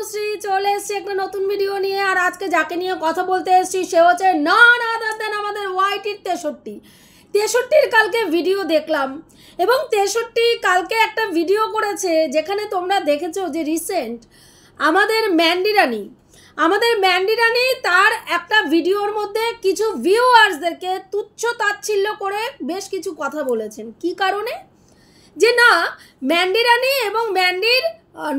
তনুশ্রী চলে এসেছি একটা নতুন ভিডিও নিয়ে। আর আজকে যাকে নিয়ে কথা বলতে এসেছি সে হচ্ছে নন আদার দেন আমাদের ওয়াইটির 63 কালকে ভিডিও দেখলাম এবং 63 কালকে একটা ভিডিও করেছে যেখানে তোমরা দেখেছো যে রিসেন্ট আমাদের ম্যান্ডি রানী তার একটা ভিডিওর মধ্যে কিছু ভিউয়ার্সদেরকে তুচ্ছ তাচ্ছিল্য করে বেশ কিছু কথা বলেছেন। কি কারণে? যে না, ম্যান্ডি রানী এবং ম্যান্ডির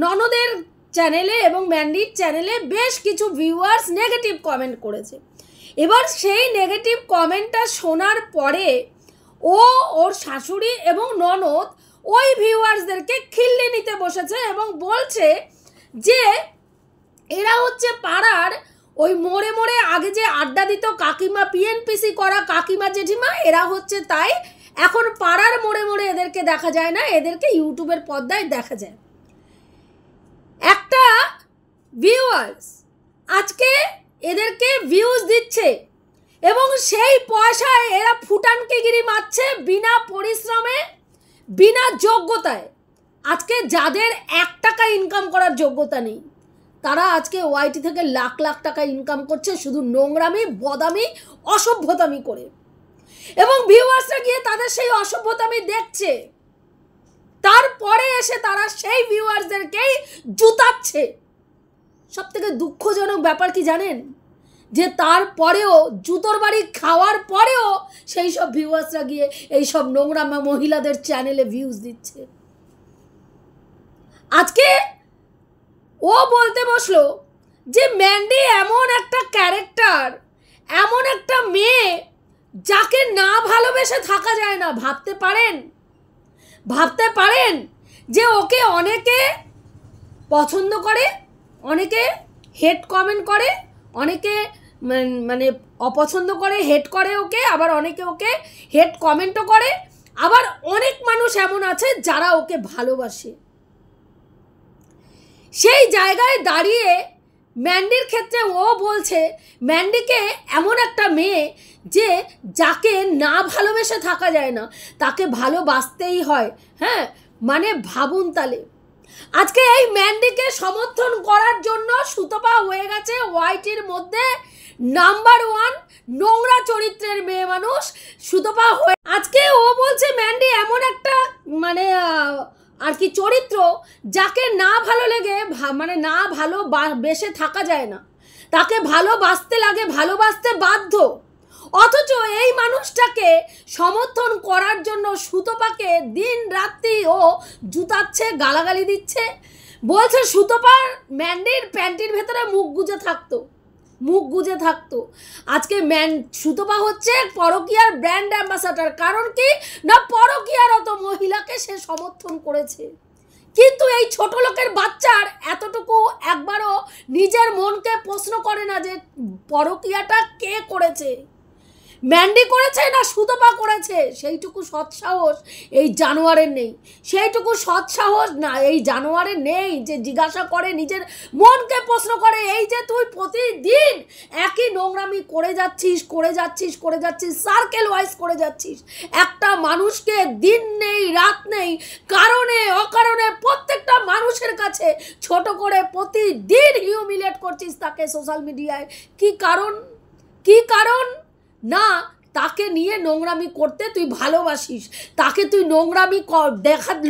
ননদের চ্যানেলে এবং ম্যান্ডির চ্যানেলে বেশ কিছু ভিউয়ার্স নেগেটিভ কমেন্ট করেছে। এবার সেই নেগেটিভ কমেন্টটা শোনার পরে ওর শাশুড়ি এবং ননদ ওই ভিউয়ার্সদেরকে খিল্লি নিতে বসেছে এবং বলছে যে এরা হচ্ছে পাড়ার ওই মোড়ে মোড়ে আগে যে আড্ডা দিত কাকিমা, পিএনপিসি করা কাকিমা জেঠিমা, এরা হচ্ছে তাই এখন পাড়ার মোড়ে মোড়ে এদেরকে দেখা যায় না, এদেরকে ইউটিউবের পর্দায় দেখা যায়। একটা ভিউয়ার্স আজকে এদেরকে ভিউজ দিচ্ছে এবং সেই পয়সায় এরা ফুটানকিগিরি মারছে বিনা পরিশ্রমে, বিনা যোগ্যতায়। আজকে যাদের 1 টাকা ইনকাম করার যোগ্যতা নেই তারা আজকে ওয়াইটি থেকে লাখ লাখ টাকা ইনকাম করছে শুধু নোংরামি, বদামি, অসভ্যতামি করে। এবং ভিউয়ার্সরা গিয়ে তাদের সেই অসভ্যতামি দেখছে, তারপরে এসে তারা সেই ভিউয়ার্সদেরকেই জুতাচ্ছে। সব থেকে দুঃখজনক ব্যাপার কি জানেন? যে তারপরেও জুতোর বাড়ি খাওয়ার পরেও সেই সব ভিউয়ার্সরা গিয়ে এই সব নোংরা মহিলাদের চ্যানেলে ভিউজ দিচ্ছে। আজকে ও বলতে বসলো যে ম্যান্ডি এমন একটা ক্যারেক্টার, এমন একটা মেয়ে যাকে না ভালোবেসে থাকা যায় না। ভাবতে পারেন যে ওকে অনেকে পছন্দ করে, অনেকে হেট কমেন্ট করে, অনেকে মানে অপছন্দ করে, হেট করে ওকে, আবার অনেকে ওকে হেট কমেন্টও করে, আবার অনেক মানুষ এমন আছে যারা ওকে ভালোবাসে। সেই জায়গায় দাঁড়িয়ে ম্যান্ডির ক্ষেত্রে ও বলছে ম্যান্ডিকে এমন একটা মেয়ে যে যাকে না ভালোবেসে থাকা যায় না, তাকে ভালোবাসতেই হয়। হ্যাঁ, মানে ভাবুন তাহলে। আজকে এই ম্যান্ডিকে সমর্থন করার জন্য সুতপা হয়ে গেছে ওয়াইটির মধ্যে নাম্বার 1 নোংরা চরিত্রের মেয়ে মানুষ সুতপা হয়ে। আজকে ও বলছে ম্যান্ডি এমন একটা মানে আর কি চরিত্র যাকে না ভালো লেগে মানে না ভালোবেসে থাকা যায় না, তাকে ভালোবাসতে লাগে, ভালোবাসতে বাধ্য। অথচ এই মানুষটাকে সমর্থন করার জন্য সুতপাকে দিন রাত্রি ও জুতাচ্ছে, গালাগালি দিচ্ছে, বলছে সুতপার ম্যান্ডির প্যান্টির ভেতরে মুখ গুজে থাকতো। আজকে সুতপা হচ্ছে পরকীয়ার ব্র্যান্ড অ্যাম্বাসাডার। কারণ কি না, পরকীয়ারত মহিলাকে সে সমর্থন করেছে। কিন্তু এই ছোট লোকের বাচ্চার এতটুকু একবারও নিজের মনকে প্রশ্ন করে না যে পরকীয়াটা কে করেছে, ম্যান্ডি করেছে না সুতপা করেছে। সেইটুকু সৎসাহস এই জানোয়ারের নেই, সেইটুকু সৎসাহস না এই জানোয়ারের নেই যে জিজ্ঞাসা করে, নিজের মনকে প্রশ্ন করে। এই যে তুই প্রতিদিন একই নোংরামি করে যাচ্ছিস, সার্কেল ওয়াইজ করে যাচ্ছিস, একটা মানুষকে দিন নেই রাত নেই কারণে অকারণে প্রত্যেকটা মানুষের কাছে ছোট করে প্রতিদিন হিউমিলেট করছিস তাকে সোশ্যাল মিডিয়ায়। কি কারণ? না, তাকে নিয়ে নোংরামি করতে তুই ভালোবাসিস, তাকে তুই নোংরামি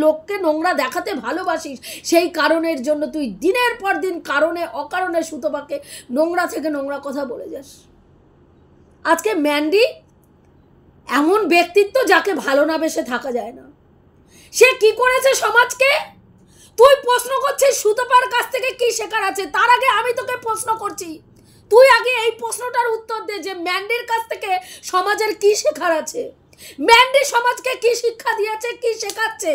লোককে নোংরা দেখাতে ভালোবাসিস। সেই কারণের জন্য তুই দিনের পর দিন কারণে অকারণে সুতপাকে নোংরা থেকে নোংরা কথা বলে যাস। আজকে ম্যান্ডি এমন ব্যক্তিত্ব যাকে ভালো না বেসে থাকা যায় না। সে কি করেছে সমাজকে? তুই প্রশ্ন করছিস সুতপার কাছ থেকে কি শেখার আছে। তার আগে আমি তোকে প্রশ্ন করছি, তুই আগে এই প্রশ্নটার উত্তর দে যে ম্যান্ডির কাছ থেকে সমাজের কি শেখার আছে। ম্যান্ডি সমাজকে কি শিক্ষা দিয়েছে, কি শেখাচ্ছে?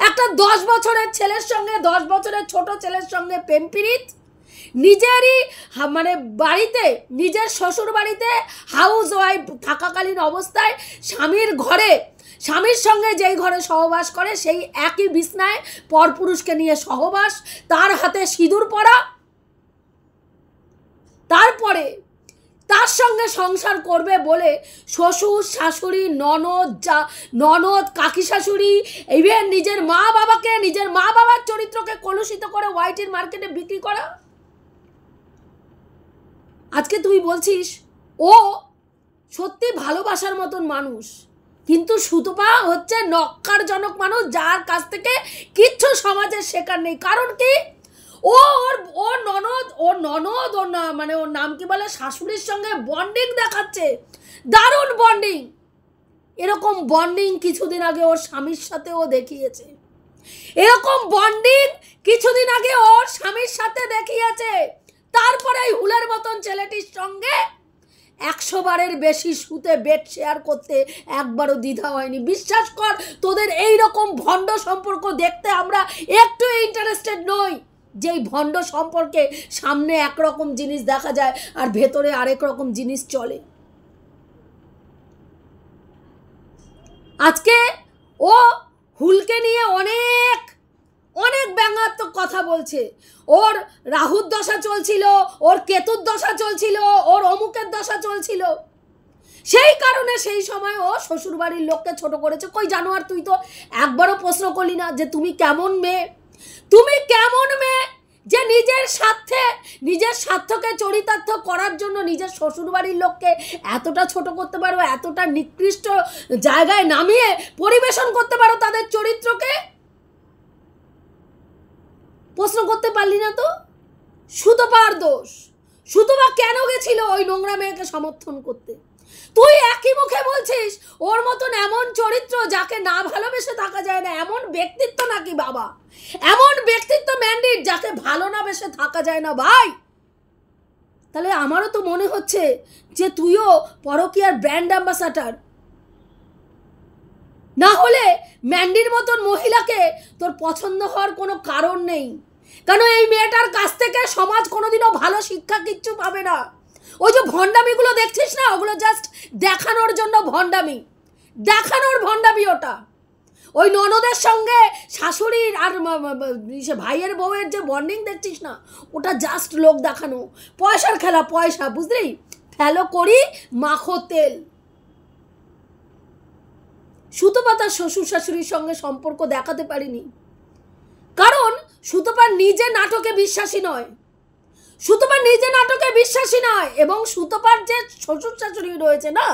একটা 10 বছরের ছেলের সঙ্গে, 10 বছরের ছোট ছেলের সঙ্গে প্রেম প্রীত, নিজেরই মানে বাড়িতে, নিজের শ্বশুর বাড়িতে হাউস ওয়াইফ থাকাকালীন অবস্থায় স্বামীর সঙ্গে যেই ঘরে সহবাস করে সেই একই বিছনায় পরপুরুষকে নিয়ে সহবাস, তার হাতে সিঁদুর পরা, তারপরে তার সঙ্গে সংসার করবে বলে শ্বশুর শাশুড়ি ননদ কাকি শাশুড়ি ইভেন নিজের মা বাবার চরিত্রকে কলুষিত করে ওয়াইটির মার্কেটে বিক্রি করা। আজকে তুই বলছিস ও সত্যি ভালোবাসার মতন মানুষ, কিন্তু সুতপা হচ্ছে নক্কারজনক মানুষ, যার কাছ থেকে কিচ্ছু সমাজের শেখার নেই। কারণ কি, ওর ননদ মানে ওর নাম কি বলে, শাশুড়ির সঙ্গে বন্ডিং দেখাচ্ছে, দারুণ বন্ডিং। এরকম বন্ডিং কিছুদিন আগে ওর স্বামীর সাথেও দেখিয়েছে, তারপরে এই হুলের মতন ছেলেটির সঙ্গে 100 বারের বেশি শুতে বেড শেয়ার করতে একবারও দ্বিধা হয়নি। বিশ্বাস কর, তোদের এই রকম ভণ্ড সম্পর্ক দেখতে আমরা একটু ইন্টারেস্টেড নই, যেই ভণ্ড সম্পর্কে সামনে একরকম জিনিস দেখা যায় আর ভেতরে আরেক রকম জিনিস চলে। আজকে ও হুলকে নিয়ে অনেক ব্যঙ্গাত্মক কথা বলছে। ওর রাহুর দশা চলছিল, ওর কেতুর দশা চলছিল, ওর অমুকের দশা চলছিল, সেই কারণে সেই সময় ও শ্বশুরবাড়ির লোককে ছোট করেছে। কই জানোয়ার, তুই তো একবারও প্রশ্ন করলি না যে তুমি কেমন মেয়ে যে নিজের স্বার্থকে চরিতার্থ করার জন্য নিজের শ্বশুরবাড়ির লোককে এতটা ছোট করতে পারো, এতটা নিকৃষ্ট জায়গায় নামিয়ে পরিবেশন করতে পারো তাদের চরিত্রকে। প্রশ্ন করতে পারলি না তো? সুতপার দোষ। সুতপা কেন গেছিল ওই নোংরা মেয়েকে সমর্থন করতে? তুই একই মুখে বলছিস ওর মতন এমন চরিত্র যাকে না ভালোবেসে থাকা যায় না, এমন ব্যক্তিত্ব নাকি বাবা, এমন ব্যক্তিত্ব ম্যান্ডির যাকে ভালো না বেসে থাকা যায় না ভাই। তাহলে আমারও তো মনে হচ্ছে যে তুইও পরকীয়ার ব্র্যান্ড অ্যাম্বাসাডার, না হলে ম্যান্ডির মতন মহিলাকে তোর পছন্দ হওয়ার কোনো কারণ নেই। কারণ এই মেয়েটার কাছ থেকে সমাজ কোনোদিনও ভালো শিক্ষা কিচ্ছু পাবে না। ওই যে ভণ্ডামিগুলো দেখছিস না, ওগুলো জাস্ট দেখানোর জন্য ভণ্ডামি ওটা। ওই ননদের সঙ্গে শাশুড়ির আর ভাইয়ের বউয়ের যে বন্ডিং দেখছিস না, ওটা জাস্ট লোক দেখানো, পয়সার খেলা, পয়সা, বুঝলি, ফেলো করি মাখো তেল। সুতপা তার শ্বশুর শাশুড়ির সঙ্গে সম্পর্ক দেখাতে পারিনি কারণ সুতপা নিজে নাটকে বিশ্বাসী নয়, এবং সুতপার যে শ্বশুর শাশুড়ি রয়েছে না,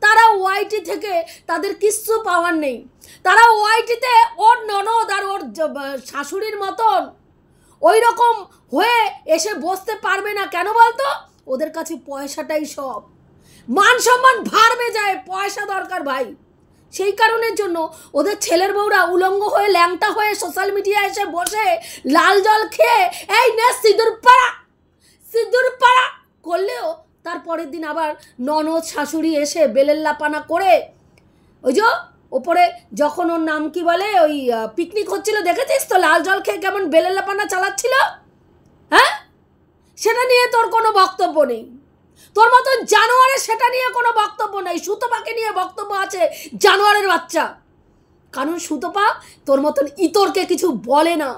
তারা ওয়াইটি থেকে তাদের কিচ্ছু পাওয়ার নেই। তারা ওয়াইটিতে ওর ননদ আর ওর শাশুড়ির মতন ওই রকম হয়ে এসে বসতে পারবে না। কেন বলতো? ওদের কাছে পয়সাটাই সব, মান সম্মান ভাড়বে যায়, পয়সা দরকার ভাই। সেই কারণের জন্য ওদের ছেলের বউরা উলঙ্গ হয়ে ল্যাংটা হয়ে সোশ্যাল মিডিয়ায় এসে বসে লাল জল খেয়ে এই নে সিঁদুর পাড়া করলেও তারপরের দিন আবার ননদ শাশুড়ি এসে বেলেল্লাপানা করে ওই যে ওপরে যখন ওর নাম কি বলে ওই পিকনিক হচ্ছিল, দেখেছিস তো লাল জল খেয়ে কেমন বেলেল্লাপানা চালাচ্ছিল? হ্যাঁ, সেটা নিয়ে তোর কোনো বক্তব্য নেই। তোর মতন জানোয়ারের সেটা নিয়ে কোনো বক্তব্য নেই। সুতপাকে নিয়ে বক্তব্য আছে, জানোয়ারের বাচ্চা। কারণ সুতপা তোর মতন ইতরকে কিছু বলে না।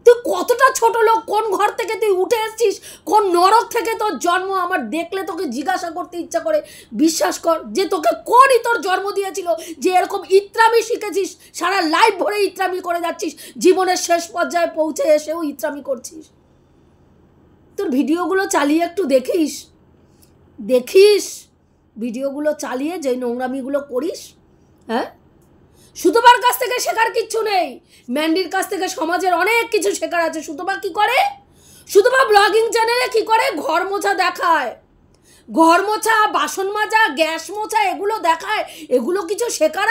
তুই কতটা ছোট লোক, কোন ঘর থেকে তুই উঠে এসছিস, কোন নরক থেকে তোর জন্ম, আমার দেখলে তোকে জিজ্ঞাসা করতে ইচ্ছা করে। বিশ্বাস কর যে তোকে কোন ইতর জন্ম দিয়েছিল যে এরকম ইত্রামি শিখেছিস, সারা লাইফ ভরে ইত্রামি করে যাচ্ছিস, জীবনের শেষ পর্যায়ে পৌঁছে এসেও ইত্রামি করছিস। তোর ভিডিওগুলো চালিয়ে একটু দেখিস ভিডিওগুলো চালিয়ে যে নোংরামিগুলো করিস। হ্যাঁ, সুতপার কাছ থেকে শেখার কিচ্ছু নেই, ম্যান্ডির কাছ থেকে সমাজের অনেক কিছু শেখার আছে। সুতপা কি করে? সুতপা ব্লগিং চ্যানেলে কি করে? ঘর মোছা দেখায়, ঘর মোছা, বাসন মাজা, গ্যাস মোছা, এগুলো দেখায়। এগুলো কিছু শেখার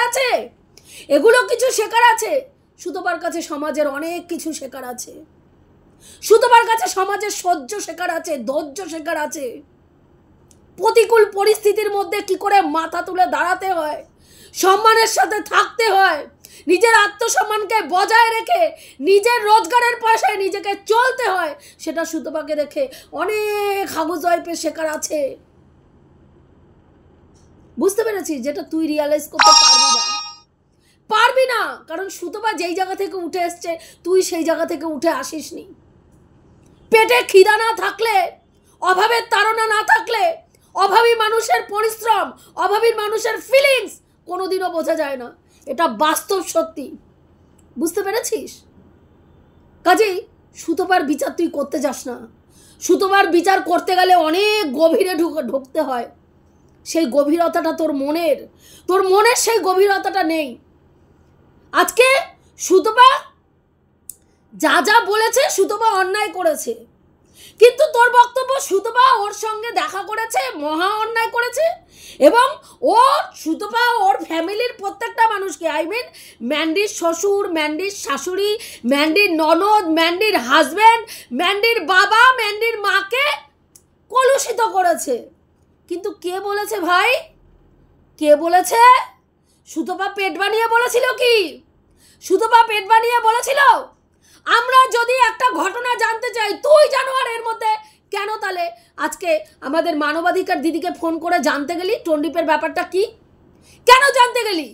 আছে? সুতপার কাছে সমাজের অনেক কিছু শেখার আছে। সুতপার কাছে সমাজের সহ্য শেখার আছে, ধৈর্য শেখার আছে। প্রতিকূল পরিস্থিতির মধ্যে কি করে মাথা তুলে দাঁড়াতে হয়, সম্মানের সাথে থাকতে হয়, নিজের আত্মসম্মানকে বজায় রেখে নিজের রোজগারের পয়সায় নিজেকে চলতে হয়, সেটা সুতপাকে দেখে অনেক হাউস ওয়াইফের শেখার আছে। বুঝতে পেরেছিস? যেটা তুই রিয়ালাইজ করতে পারবি না। কারণ সুতপা যেই জায়গা থেকে উঠে এসছে, তুই সেই জায়গা থেকে উঠে আসিসনি। পেটে খিদা না থাকলে অভাবের তাড়না না থাকলে অভাবী মানুষের পরিশ্রম, অভাবী মানুষের ফিলিংস কোনোদিনও বোঝা যায় না। এটা বাস্তব সত্যি, বুঝতে পেরেছিস? কাজেই সুতপার বিচার তুই করতে যাস না। সুতপার বিচার করতে গেলে অনেক গভীরে ঢুকতে হয়। সেই গভীরতাটা তোর মনের সেই গভীরতাটা নেই। আজকে সুতপা যা যা বলেছে, সুতপা অন্যায় করেছে, কিন্তু তোর বক্তব্য সুতপা ওর সঙ্গে দেখা করেছে, মহা অন্যায় করেছে, এবং ও সুতপা ওর ফ্যামিলির প্রত্যেকটা মানুষকে, আই মিন ম্যান্ডির শ্বশুর, ম্যান্ডির শাশুড়ি, ম্যান্ডির ননদ, ম্যান্ডির হাজব্যান্ড, ম্যান্ডির বাবা, ম্যান্ডির মাকে কলুষিত করেছে। কিন্তু কে বলেছে ভাই? কে বলেছে? সুতপা পেট বানিয়ে বলেছিল কি? সুতপা পেট বানিয়ে বলেছিল আমরা যদি একটা ঘটনা জানতে চাই, তুই জানোয়ার এর মধ্যে কেন তাহলে আজকে আমাদের মানবাধিকার দিদিকে ফোন করে জানতে গেলি টন্ডিপের ব্যাপারটা কি? কেন জানতে গেলি?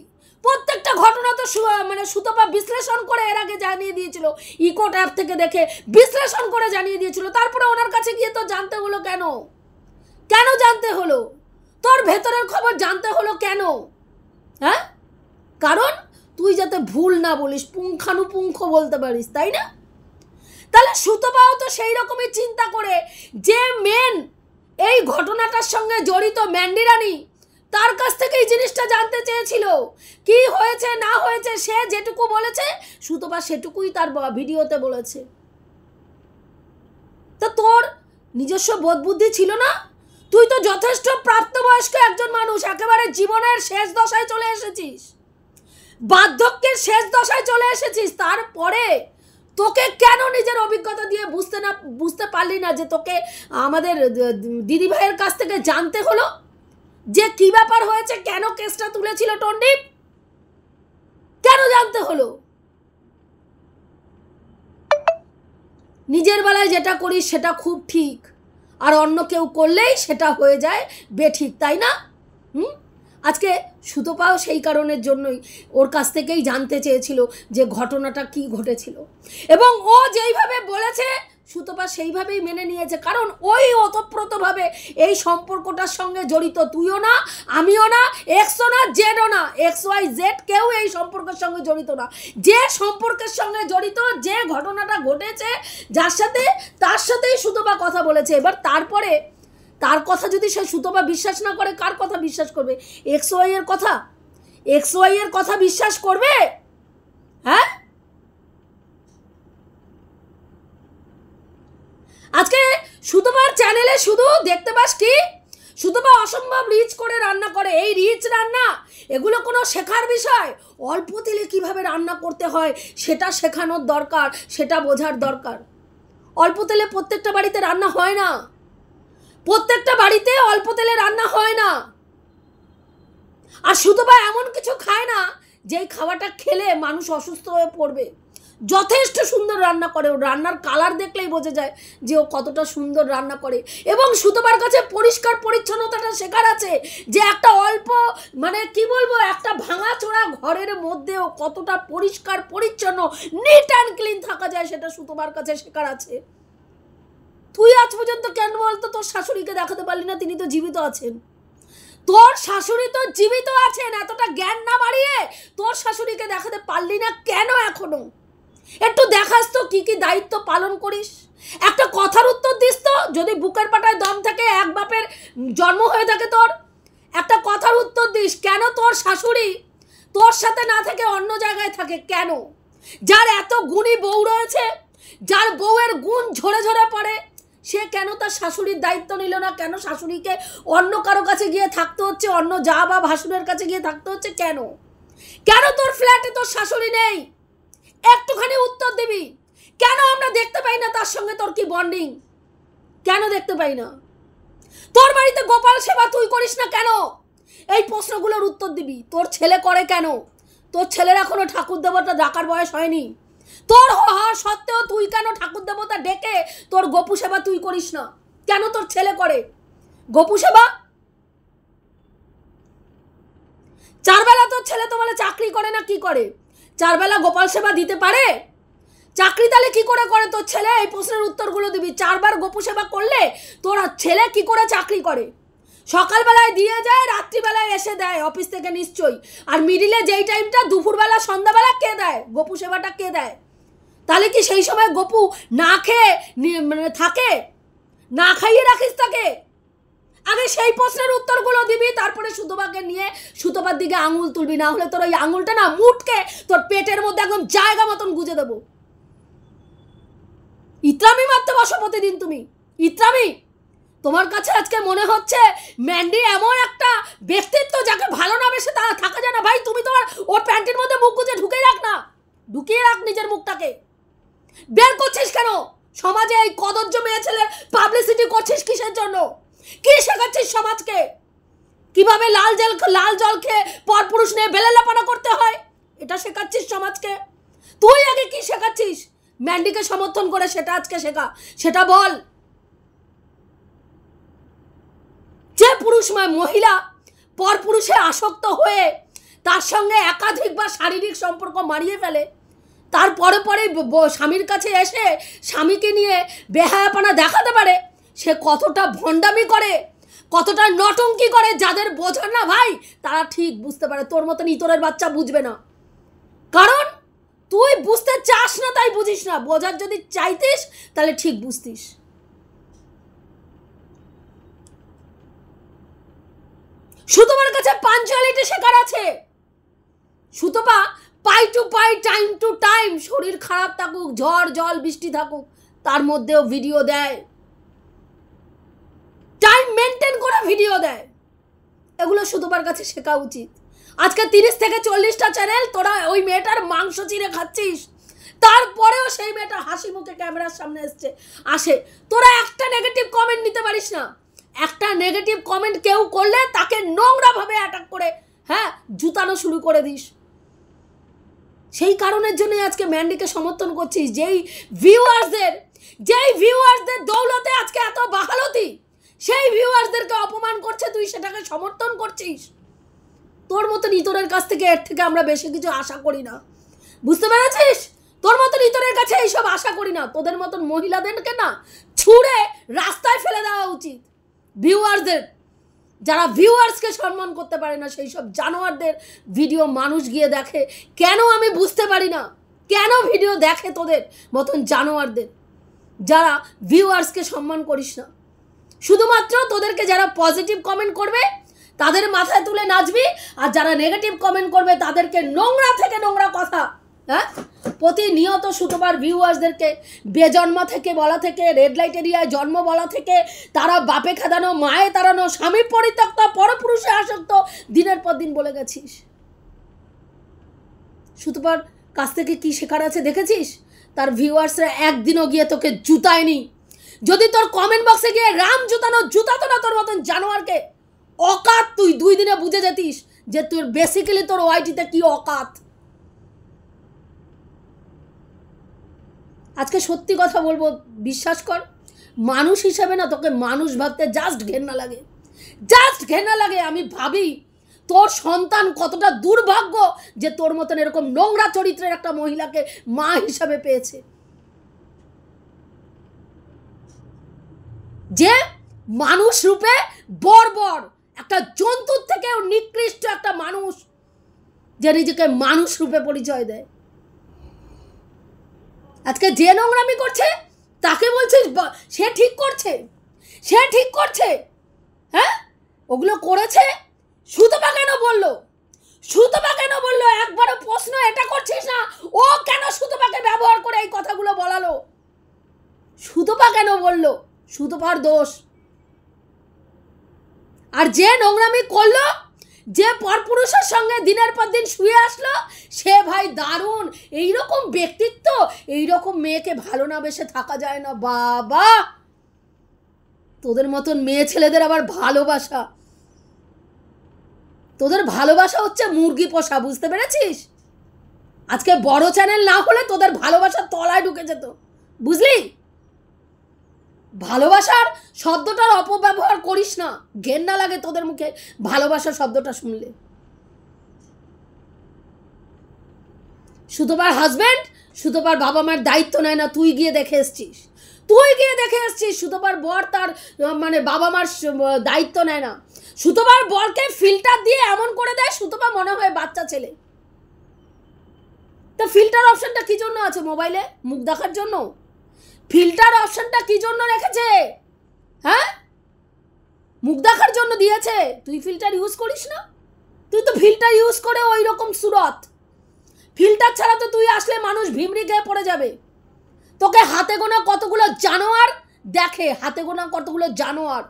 প্রত্যেকটা ঘটনা তো মানে সুতপা বিশ্লেষণ করে এর আগে জানিয়ে দিয়েছিল, ইকোট অ্যাপ থেকে দেখে বিশ্লেষণ করে জানিয়ে দিয়েছিল। তারপরে ওনার কাছে গিয়ে তো জানতে হলো কেন? কেন জানতে হলো? তোর ভেতরের খবর জানতে হলো কেন? হ্যাঁ, কারণ তুই যাতে ভুল না বলিস, পুঙ্খানুপুঙ্খ বলতে পারিস, তাই না? তাহলে সুতপাও তো সেই রকমই চিন্তা করে যে মেন এই ঘটনাটার সঙ্গে জড়িত ম্যান্ডি রানী, তার কাছ থেকে এই জিনিসটা জানতে চেয়েছিল কি হয়েছে না হয়েছে। সে যেটুকু বলেছে সুতপা সেটুকুই তার ভিডিওতে বলেছে। তা তোর নিজস্ব বোধ বুদ্ধি ছিল না? তুই তো যথেষ্ট প্রাপ্তবয়স্ক একজন মানুষ, একেবারে জীবনের শেষ দশায় চলে এসেছিস, বার্ধক্যের শেষ দশায় চলে এসেছিস। তারপরে তোকে কেন নিজের অভিজ্ঞতা দিয়ে বুঝতে পারলি না যে তোকে আমাদের দিদি ভাইয়ের কাছ থেকে জানতে হলো যে কি ব্যাপার হয়েছে, কেন কেসটা তুলেছিল টন্ডিপ, কেন জানতে হলো? নিজের বেলায় যেটা করিস সেটা খুব ঠিক, আর অন্য কেউ করলেই সেটা হয়ে যায় বেঠিক, তাই না? আজকে সুতপাও সেই কারণের জন্যই ওর কাছ থেকেই জানতে চেয়েছিল যে ঘটনাটা কি ঘটেছিল, এবং ও যেইভাবে বলেছে সুতপা সেইভাবেই মেনে নিয়েছে। কারণ ওই ওতপ্রোতভাবে এই সম্পর্কটার সঙ্গে জড়িত। তুইও না, আমিও না, এক্সও না, জেডও না, XYZ কেউ এই সম্পর্কের সঙ্গে জড়িত না। যে সম্পর্কের সঙ্গে জড়িত, যে ঘটনাটা ঘটেছে যার সাথে, তার সাথেই সুতপা কথা বলেছে। এবার তারপরে তার কথা যদি সে সুতপা বিশ্বাস না করে, কার কথা বিশ্বাস করবে? XY এর কথা? XY এর কথা বিশ্বাস করবে? হ্যাঁ, আজকে সুতপার চ্যানেলে শুধু দেখতে পাস কি সুতপা অসম্ভব রিচ করে রান্না করে। এই রিচ রান্না এগুলো কোনো শেখার বিষয়? অল্প তেলে কিভাবে রান্না করতে হয় সেটা শেখানোর দরকার, সেটা বোঝার দরকার। অল্প তেলে প্রত্যেকটা বাড়িতে রান্না হয় না, প্রত্যেকটা বাড়িতে অল্প তেলে রান্না হয় না। আর সুতপা এমন কিছু খায় না যেই খাওয়াটা খেলে মানুষ অসুস্থ হয়ে পড়বে। যথেষ্ট সুন্দর রান্না করে, ও রান্নার কালার দেখলেই বোঝা যায় যে ও কতটা সুন্দর রান্না করে। এবং সুতপার কাছে পরিষ্কার পরিচ্ছন্নতাটা শেখার আছে, যে একটা অল্প মানে কি বলবো, একটা ভাঙাচোরা ঘরের মধ্যেও কতটা পরিষ্কার পরিচ্ছন্ন, নিট অ্যান্ড ক্লিন থাকা যায়, সেটা সুতপার কাছে শেখার আছে। তুই আজ পর্যন্ত কেন বলতো তোর শাশুড়িকে দেখাতে পারলি না? তিনি তো জীবিত আছেন। তোর শাশুড়ি তো জীবিত আছেন, এতটা জ্ঞান না বাড়িয়ে তোর শাশুড়িকে দেখাতে পারলি না কেন এখনো? একটু দেখাস তো কি কি দায়িত্ব পালন করিস, একটা কথার উত্তর দিস তো। যদি বুকের পাটায় দম থাকে, এক বাপের জন্ম হয়ে থাকে তোর, একটা কথার উত্তর দিস। কেন তোর শাশুড়ি তোর সাথে না থেকে অন্য জায়গায় থাকে কেন? যার এত গুণী বউ রয়েছে, যার বউয়ের গুণ ঝরে ঝরে পড়ে, সে কেন তার শাশুড়ির দায়িত্ব নিল না? কেন শাশুড়িকে অন্য কারো কাছে গিয়ে থাকতে হচ্ছে, অন্য যা বা ভাসুরের কাছে গিয়ে থাকতে হচ্ছে কেন? কেন তোর ফ্ল্যাটে তোর শাশুড়ি নেই? একটুখানি উত্তর দিবি। কেন আমরা দেখতে পাই না তার সঙ্গে তোর কি বন্ডিং? কেন দেখতে পাই না? তোর বাড়িতে গোপাল সেবা তুই করিস না কেন? এই প্রশ্নগুলোর উত্তর দিবি। তোর ছেলে করে কেন? তোর ছেলের এখনো ঠাকুর দেবতা ডাকার বয়স হয়নি। তোর হওয়ার সত্ত্বেও তুই কেন ঠাকুর দেবতা ডেকে তোর গোপু সেবা তুই করিস না? কেন তোর ছেলে করে গোপু সেবা? চারবেলা তোর ছেলে তো বলে চাকরি করে না, কি করে? চারবেলা গোপাল সেবা দিতে পারে? চাকরি তাহলে কি করে করে তোর ছেলে? এই প্রশ্নের উত্তরগুলো দিবি। 4 বার গোপু সেবা করলে তোর ছেলে কি করে চাকরি করে? সকালবেলায় দিয়ে যায়, রাত্রিবেলায় এসে দেয় অফিস থেকে নিশ্চয়ই। আর মিডিলে যেই টাইমটা দুপুরবেলা সন্ধ্যাবেলা কে দেয়? গোপু সেবাটা কে দেয়? তাহলে কি সেই সময় গোপু না খেয়ে মানে থাকে? না খাইয়ে রাখিস তাকে? আগে সেই প্রশ্নের উত্তরগুলো দিবি, তারপরে সুতপাকে নিয়ে সুতপার দিকে আঙুল তুলবি। না হলে তোর ওই আঙুলটা না মুটকে তোর পেটের মধ্যে একদম জায়গা মতন গুজে দেবো। ইত্রামি মারতে বসো প্রতিদিন তুমি, ইত্রামি। তোমার কাছে আজকে মনে হচ্ছে ম্যান্ডি এমন একটা ব্যক্তিত্ব যাকে ভালো না বেশে তারা থাকা যায় না। ভাই তুমি তোমার ওর প্যান্টের মধ্যে মুখ গুজে ঢুকিয়ে রাখ না, ঢুকিয়ে রাখ নিজের মুখটাকে। বের করছিস কেন? সমাজে এই কদর্য মেয়ে ছেলের পাবলিসিটি করছিস কিসের জন্য? কি শেখাচ্ছিস সমাজকে? কিভাবে লাল জল খেয়ে পরপুরুষ নিয়ে বেলেলাপনা করতে হয় এটা শেখাচ্ছিস সমাজকে? তুই আগে কি শেখাচ্ছিস? ম্যান্ডিকে সমর্থন করে সেটা আজকে শেখা, সেটা বল। যে পুরুষময় মহিলা পরপুরুষে আসক্ত হয়ে তার সঙ্গে একাধিকবার শারীরিক সম্পর্ক মারিয়ে ফেলে, তারপরে পরে স্বামীর কাছে এসে স্বামীকে নিয়ে বেহায়াপনা দেখাতে পারে, সে কতটা ভণ্ডামি করে, কতটা নটঙ্কি করে, যাদের বোঝার না ভাই তারা ঠিক বুঝতে পারে। তোর মতন ইতরের বাচ্চা বুঝবে না, কারণ তুই বুঝতে চাস না তাই বুঝিস না। বোঝার যদি চাইতিস তাহলে ঠিক বুঝতিস। সুতপার কাছে পাঞ্চুয়ালিটি শেখার আছে। সুতপা পাই টু পাই, টাইম টু টাইম, শরীর খারাপ থাকুক, ঝড় জল বৃষ্টি থাকুক, তার মধ্যেও ভিডিও দেয়, টাইম মেনটেন করে ভিডিও দেয়। এগুলো সুতপার কাছে শেখা উচিত। আজকে 30 থেকে 40টা চ্যানেল তোরা ওই মেয়েটার মাংস চিরে খাচ্ছিস, তারপরেও সেই মেয়েটা হাসি মুখে ক্যামেরার সামনে আসে। তোরা একটা নেগেটিভ কমেন্ট নিতে পারিস না। একটা নেগেটিভ কমেন্ট কেউ করলে তাকে নোংরাভাবে অ্যাটাক করে জুতানো শুরু করে দিস। সেই কারণের জন্য আজকে ম্যান্ডিকে সমর্থন করছিস। যেই ভিউয়ার্সদের দৌলতে আজকে এত বাহালতি, সেই ভিউয়ার্সদেরকে অপমান করছে, তুই সেটাকে সমর্থন করছিস। তোর মতন ইতরের কাছ থেকে এর থেকে আমরা বেশি কিছু আশা করি না, বুঝতে পেরেছিস? তোর মতন ইতরের কাছে এইসব আশা করি না। তোদের মতন মহিলাদেরকে না ছুঁড়ে রাস্তায় ফেলে দেওয়া উচিত। ভিউয়ার্সদের, যারা ভিউয়ার্সকে সম্মান করতে পারে না, সেই সব জানোয়ারদের ভিডিও মানুষ গিয়ে দেখে। কেন আমি বুঝতে পারি না, কেন ভিডিও দেখে তোদের মতন জানোয়ারদের, যারা ভিউয়ার্সকে সম্মান করিস না। শুধুমাত্র তোদেরকে যারা পজিটিভ কমেন্ট করবে তাদের মাথায় তুলে নাচবি, আর যারা নেগেটিভ কমেন্ট করবে তাদেরকে নোংরা থেকে নোংরা কথা প্রতিনিয়ত সুতপার ভিউয়ার্সদেরকে বেজন্মা থেকে বলা থেকে, রেড লাইট এরিয়ায় জন্ম বলা থেকে, তারা বাপে খেদানো, মায়ে তাড়ানো, স্বামী পরিত্যক্ত, পরপুরুষে আসক্ত, দিনের পর দিন বলে গেছিস। সুতপার কাছ থেকে কি শেখার আছে দেখেছিস? তার ভিউয়ার্সরা একদিনও গিয়ে তোকে জুতায়নি। যদি তোর কমেন্ট বক্সে গিয়ে রাম জুতাতো না তোর মতন জানোয়ারকে, অকাত তুই 2 দিনে বুঝে যেতিস যে তোর বেসিক্যালি তোর ওয়াইটিতে কি অকাত। আজকে সত্যি কথা বলবো, বিশ্বাস কর, মানুষ হিসেবে না তোকে মানুষ ভাবতে জাস্ট ঘেন্না লাগে, জাস্ট ঘেন্না লাগে। আমি ভাবি তোর সন্তান কতটা দুর্ভাগ্য যে তোর মতন এরকম নোংরা চরিত্রের একটা মহিলাকে মা হিসাবে পেয়েছে, যে মানুষ রূপে বর্বর একটা জন্তুর থেকেও নিকৃষ্ট একটা মানুষ, যে নিজেকে মানুষ রূপে পরিচয় দেয়। আজকে যে নোংরামি করছে তাকে বলছিস সে ঠিক করছে, সে ঠিক করছে। ওগুলো করেছে। সুতপা কেন বললো? সুতপা কেন বললো? একবারও প্রশ্ন এটা করছিস না ও কেন সুতপাকে ব্যবহার করে এই কথাগুলো বলালো? সুতপা কেন বললো? সুতপার দোষ। আর যে নোংরামি করলো, যে পরপুরুষের সঙ্গে দিনের পর দিন শুয়ে আসলো, সে ভাই দারুণ। এইরকম ব্যক্তিত্ব, এইরকম মেয়েকে ভালো না বেশে থাকা যায় না বাবা। তোদের মতন মেয়ে ছেলেদের আবার ভালোবাসা, তোদের ভালোবাসা হচ্ছে মুরগি পোষা, বুঝতে পেরেছিস? আজকে বড় চ্যানেল না হলে তোদের ভালোবাসার তলায় ঢুকে যেত, বুঝলি? ভালোবাসার শব্দটার অপব্যবহার করিস না, ঘেন্না লাগে তোদের মুখে ভালোবাসা শব্দটা শুনলে। সুতপার হাজবেন্ড সুতপার বাবা মার দায়িত্ব নেয় না, তুই গিয়ে দেখে এসছিস, সুতপার বর তার মানে বাবা মার দায়িত্ব নেয় না। সুতপার বরকে ফিল্টার দিয়ে এমন করে দেয় সুতপা মনে হয় বাচ্চা ছেলে। তো ফিল্টার অপশনটা কি জন্য আছে মোবাইলে? মুখ দেখার জন্য? ফিল্টার অপশনটা কি জন্য রেখেছে? হ্যাঁ, মুখ দেখার জন্য দিয়েছে। তুই ফিল্টার ইউজ করিস না? তুই তো ফিল্টার ইউজ করে ওই রকম সুরত। ফিল্টার ছাড়া তো তুই আসলে মানুষ ভিমরি খেয়ে পড়ে যাবে। তোকে হাতে গোনা কতগুলো জানোয়ার দেখে, হাতে গোনা কতগুলো জানোয়ার,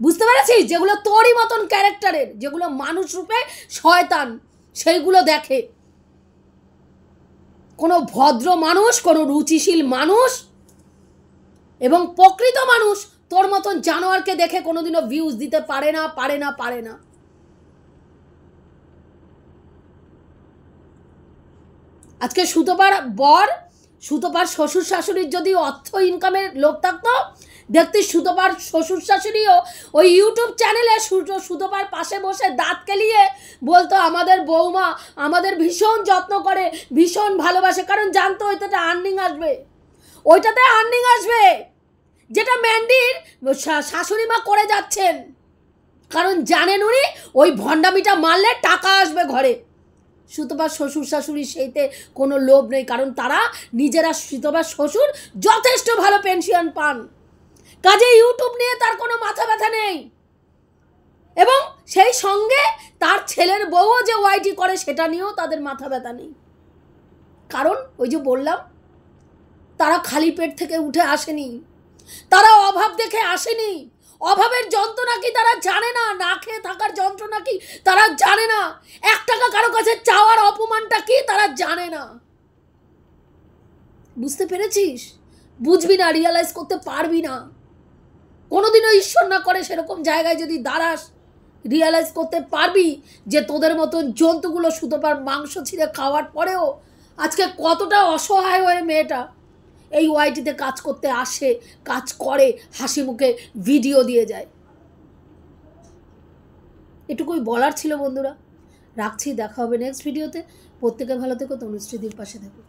বুঝতে পেরেছিস? যেগুলো তোরই মতন ক্যারেক্টারের, যেগুলো মানুষ রূপে শয়তান, সেইগুলো দেখে। কোনো ভদ্র মানুষ, কোনো রুচিশীল মানুষ এবং প্রকৃত মানুষ তোর মতন জানোয়ারকে দেখে কোনোদিনও ভিউজ দিতে পারে না, পারে না, পারে না। আজকে সুতপার বর, সুতপার শ্বশুর শাশুড়ির যদি অর্থ ইনকামের লোক থাকতো, দেখতে সুতপার শ্বশুর শাশুড়িও ওই ইউটিউব চ্যানেলে সুতপার পাশে বসে দাঁত কেলিয়ে বলতো আমাদের বৌমা আমাদের ভীষণ যত্ন করে, ভীষণ ভালোবাসে, কারণ জানতো ওইটাতে আর্নিং আসবে, ওইটাতে আর্নিং আসবে, যেটা ম্যান্ডির শাশুড়ি মা করে যাচ্ছেন। কারণ জানেন উনি ওই ভণ্ডামিটা মারলে টাকা আসবে ঘরে। সুতপার শ্বশুর শাশুড়ি সেইতে কোনো লোভ নেই, কারণ তারা নিজেরা, সুতপার শ্বশুর যথেষ্ট ভালো পেনশন পান, কাজে ইউটিউব নিয়ে তার কোনো মাথা ব্যথা নেই। এবং সেই সঙ্গে তার ছেলের বউও যে ওয়াইটি করে সেটা নিয়েও তাদের মাথা ব্যথা নেই। কারণ ওই যে বললাম, তারা খালি পেট থেকে উঠে আসেনি, তারা অভাব দেখে আসেনি। অভাবের যন্ত্রণা কি তারা জানে না? না খেয়ে থাকার যন্ত্রণা কি তারা জানে না? 1 টাকা কারো কাছে চাওয়ার অপমানটা কি তারা জানে না। বুঝতে পেরেছিস? বুঝবি না, রিয়ালাইজ করতে পারবি না। কোনোদিনও ঈশ্বর না করে সেরকম জায়গায় যদি দাঁড়াস, রিয়ালাইজ করতে পারবি যে তোদের মতন জন্তুগুলো সুতপার মাংস ছিঁড়ে খাওয়ার পরেও আজকে কতটা অসহায় হয়ে মেয়েটা এই ওয়াইটিতে কাজ করতে আসে, কাজ করে, হাসি মুখে ভিডিও দিয়ে যায়। এটুকুই বলার ছিল বন্ধুরা। রাখছি, দেখা হবে নেক্সট ভিডিওতে। প্রত্যেকে ভালো থেকো, তনুশ্রীদির পাশে থেকো।